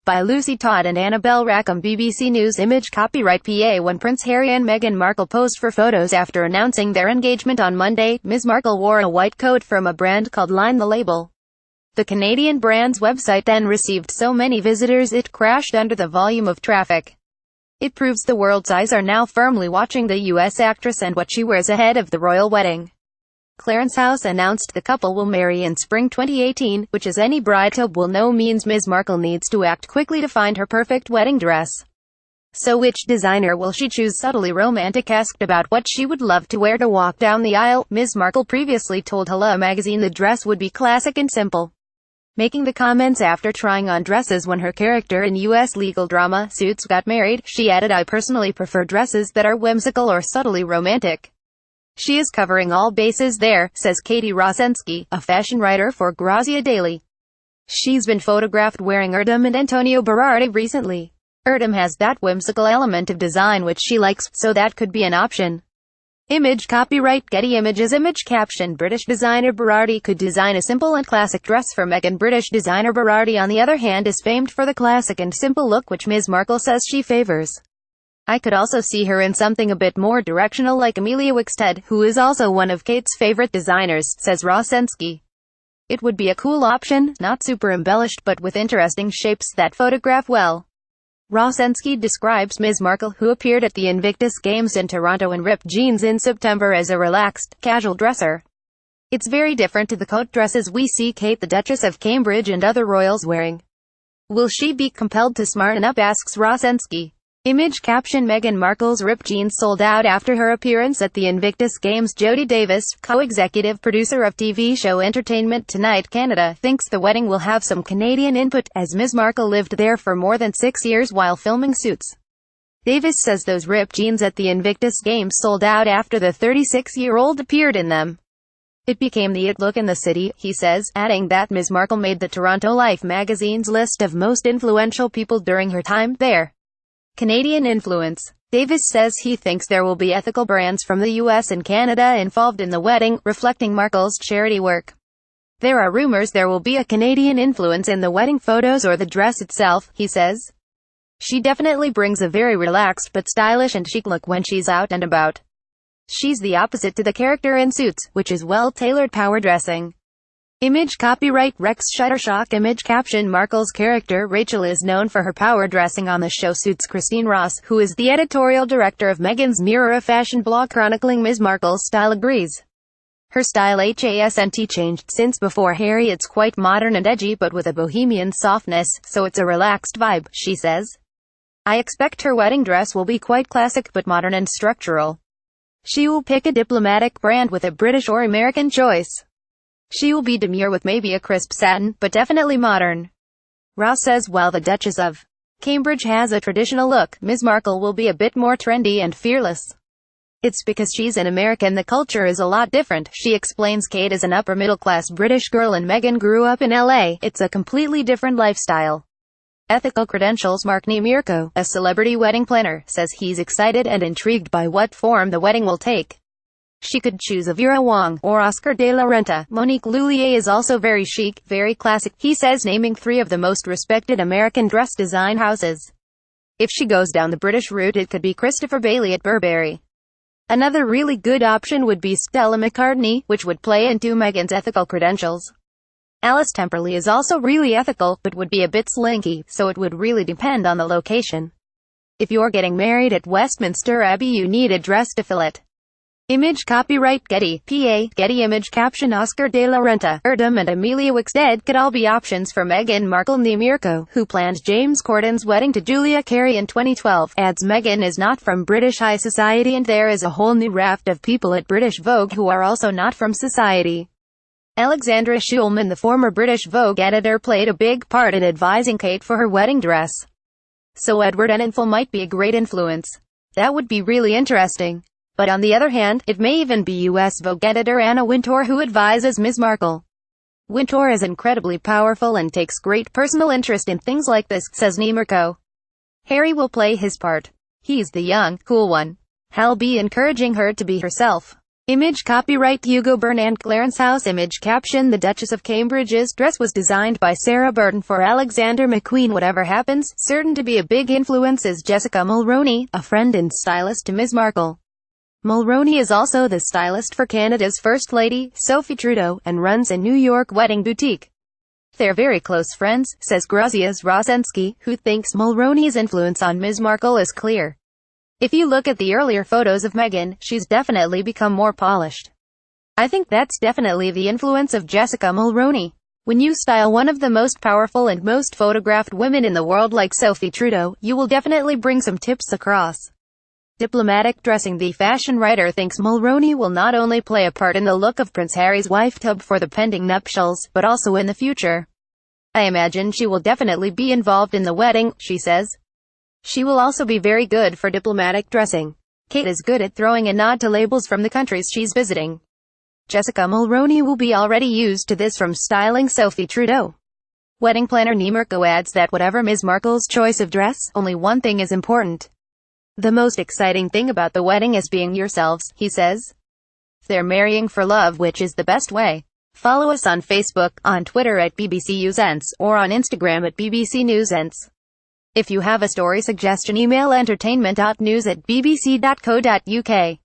by Lucy Todd and Annabelle Rackham. BBC News image copyright PA. When Prince Harry and Meghan Markle posed for photos after announcing their engagement on Monday, Ms. Markle wore a white coat from a brand called Line the Label. The Canadian brand's website then received so many visitors it crashed under the volume of traffic. It proves the world's eyes are now firmly watching the US actress and what she wears ahead of the royal wedding. Clarence House announced the couple will marry in spring 2018, which as any bride will know means Ms. Markle needs to act quickly to find her perfect wedding dress. So which designer will she choose? Subtly romantic. Asked about what she would love to wear to walk down the aisle, Ms. Markle previously told Hello magazine the dress would be classic and simple, making the comments after trying on dresses when her character in U.S. legal drama Suits got married. She added, "I personally prefer dresses that are whimsical or subtly romantic." She is covering all bases there, says Katie Rosensky, a fashion writer for Grazia Daily. She's been photographed wearing Erdem and Antonio Berardi recently. Erdem has that whimsical element of design which she likes, so that could be an option. Image copyright Getty Images. Image caption. British designer Berardi could design a simple and classic dress for Meghan. British designer Berardi, on the other hand, is famed for the classic and simple look which Ms. Markle says she favors. "I could also see her in something a bit more directional like Amelia Wickstead, who is also one of Kate's favorite designers," says Rosensky. "It would be a cool option, not super embellished but with interesting shapes that photograph well." Rosensky describes Ms. Markle, who appeared at the Invictus Games in Toronto in ripped jeans in September, as a relaxed, casual dresser. "It's very different to the coat dresses we see Kate the Duchess of Cambridge and other royals wearing." Will she be compelled to smarten up, asks Rosensky. Image caption. Meghan Markle's ripped jeans sold out after her appearance at the Invictus Games. Jodie Davis, co-executive producer of TV show Entertainment Tonight Canada, thinks the wedding will have some Canadian input, as Ms. Markle lived there for more than 6 years while filming Suits. Davis says those ripped jeans at the Invictus Games sold out after the 36-year-old appeared in them. "It became the it look in the city," he says, adding that Ms. Markle made the Toronto Life magazine's list of most influential people during her time there. Canadian influence. Davis says he thinks there will be ethical brands from the US and Canada involved in the wedding, reflecting Markle's charity work. "There are rumors there will be a Canadian influence in the wedding photos or the dress itself," he says. "She definitely brings a very relaxed but stylish and chic look when she's out and about. She's the opposite to the character in Suits, which is well-tailored power dressing." Image copyright Rex Shutterstock. Image caption. Markle's character Rachel is known for her power dressing on the show Suits. Christine Ross, who is the editorial director of Meghan's Mirror, a fashion blog chronicling Ms. Markle's style, agrees. Her style hasn't changed since before Harry. It's quite modern and edgy but with a bohemian softness, so it's a relaxed vibe, she says. "I expect her wedding dress will be quite classic but modern and structural. She will pick a diplomatic brand with a British or American choice. She will be demure with maybe a crisp satin, but definitely modern." Ross says while the Duchess of Cambridge has a traditional look, Ms. Markle will be a bit more trendy and fearless. "It's because she's an American, the culture is a lot different," she explains. Kate is an upper-middle-class British girl and Meghan grew up in LA. It's a completely different lifestyle. Ethical credentials. Mark Niemirko, a celebrity wedding planner, says he's excited and intrigued by what form the wedding will take. She could choose a Vera Wang or Oscar de la Renta. Monique Lhuillier is also very chic, very classic, he says, naming 3 of the most respected American dress design houses. If she goes down the British route, it could be Christopher Bailey at Burberry. Another really good option would be Stella McCartney, which would play into Meghan's ethical credentials. Alice Temperley is also really ethical, but would be a bit slinky, so it would really depend on the location. If you're getting married at Westminster Abbey, you need a dress to fill it. Image copyright Getty, PA. Getty image caption. Oscar de la Renta, Erdem and Amelia Wickstead could all be options for Meghan Markle. Niemirko, who planned James Corden's wedding to Julia Carey in 2012, adds Meghan is not from British high society and there is a whole new raft of people at British Vogue who are also not from society. Alexandra Schulman, the former British Vogue editor, played a big part in advising Kate for her wedding dress. So Edward Enninful might be a great influence. That would be really interesting. But on the other hand, it may even be US Vogue editor Anna Wintour who advises Ms. Markle. Wintour is incredibly powerful and takes great personal interest in things like this, says Niemirko. Harry will play his part. He's the young, cool one. He'll be encouraging her to be herself. Image copyright Hugo Byrne and Clarence House. Image caption: The Duchess of Cambridge's dress was designed by Sarah Burton for Alexander McQueen. Whatever happens, certain to be a big influence is Jessica Mulroney, a friend and stylist to Ms. Markle. Mulroney is also the stylist for Canada's First Lady, Sophie Trudeau, and runs a New York wedding boutique. They're very close friends, says Grazias Rosensky, who thinks Mulroney's influence on Ms. Markle is clear. If you look at the earlier photos of Meghan, she's definitely become more polished. I think that's definitely the influence of Jessica Mulroney. When you style one of the most powerful and most photographed women in the world like Sophie Trudeau, you will definitely bring some tips across. Diplomatic dressing. The fashion writer thinks Mulroney will not only play a part in the look of Prince Harry's wife tub for the pending nuptials, but also in the future. I imagine she will definitely be involved in the wedding, she says. She will also be very good for diplomatic dressing. Kate is good at throwing a nod to labels from the countries she's visiting. Jessica Mulroney will be already used to this from styling Sophie Trudeau. Wedding planner Nemirko adds that whatever Ms. Markle's choice of dress, only one thing is important. The most exciting thing about the wedding is being yourselves, he says. They're marrying for love, which is the best way. Follow us on Facebook, on Twitter at BBC USense, or on Instagram at BBC Newsense. If you have a story suggestion, email entertainment.news@bbc.co.uk.